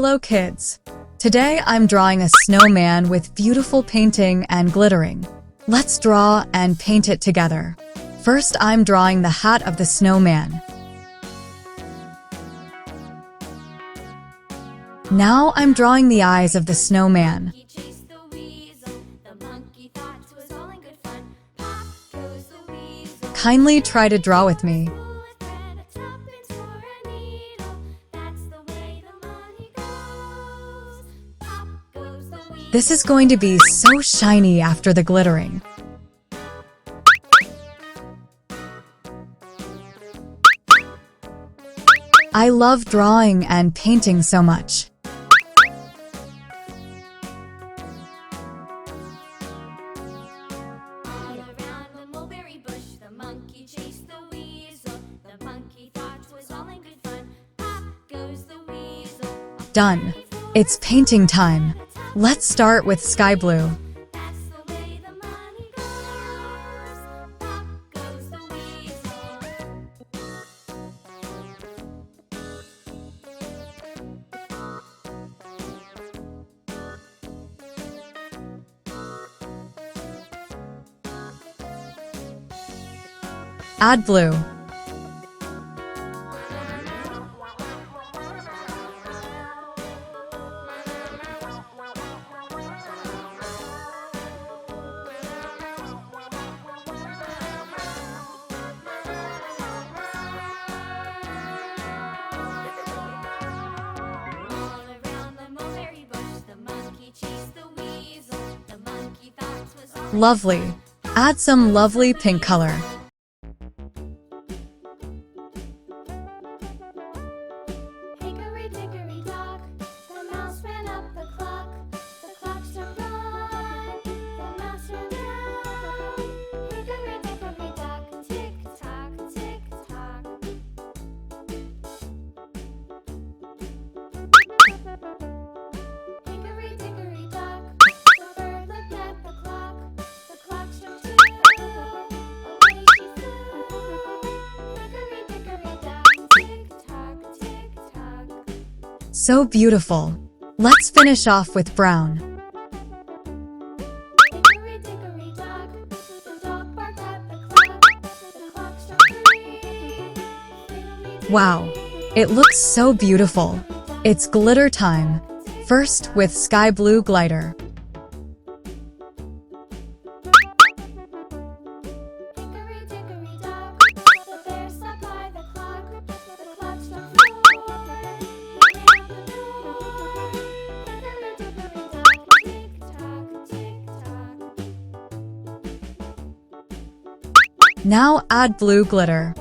Hello kids! Today I'm drawing a snowman with beautiful painting and glittering. Let's draw and paint it together. First I'm drawing the hat of the snowman. Now I'm drawing the eyes of the snowman. Kindly try to draw with me. This is going to be so shiny after the glittering. I love drawing and painting so much. Done. It's painting time. Let's start with sky blue. Add blue. Lovely. Add some lovely pink color. So beautiful. Let's finish off with brown. Wow, it looks so beautiful. It's glitter time. First with sky blue glitter. Now add blue glitter.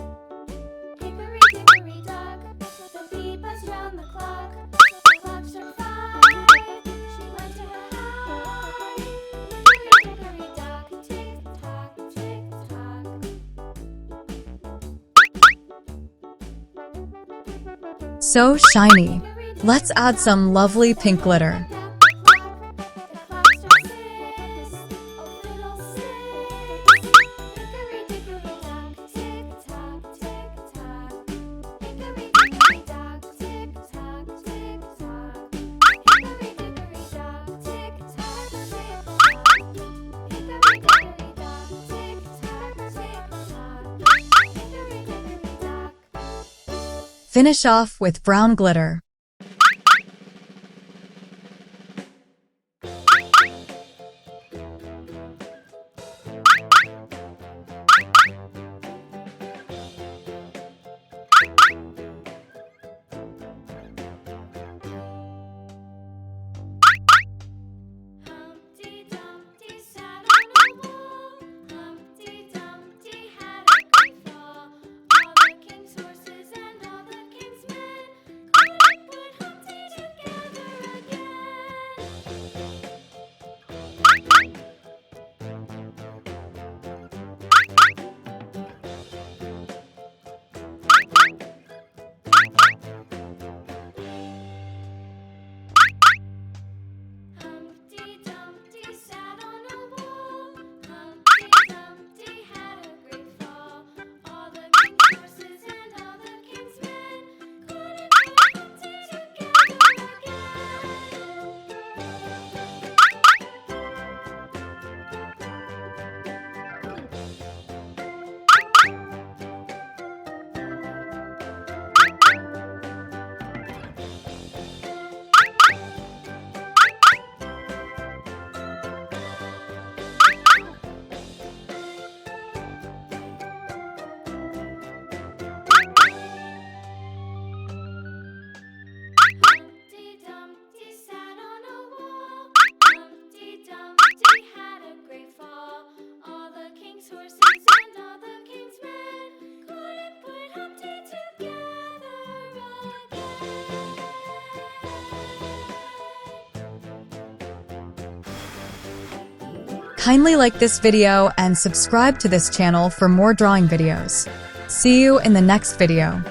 So shiny. Let's add some lovely pink glitter. Finish off with brown glitter. Kindly like this video and subscribe to this channel for more drawing videos. See you in the next video.